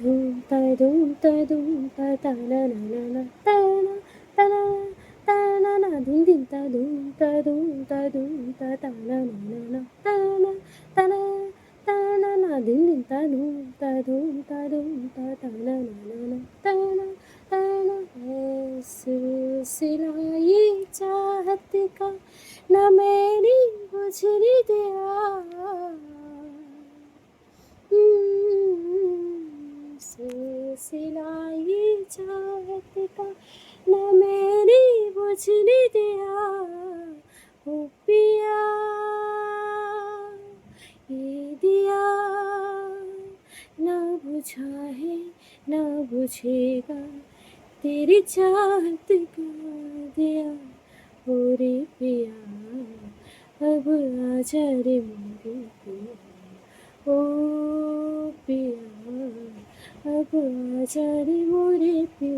धूम ता ता ना ता ना ता ना ता ना ना धूम धीम ता ना ता ना ता ना ना धूम ता ना ता ना ता ना है सिलसिला ये चाहत का न मैंने बुझने दिया सिलसिला ये चाहत का न मैंने बुझने दिया ओ पिया ये दिया ना बुझा है ना बुझेगा तेरी चाहत का दिया ओ रे पिया अब आजा रे मेरे पिया ओ पिया अब आजा रे मोरे पिया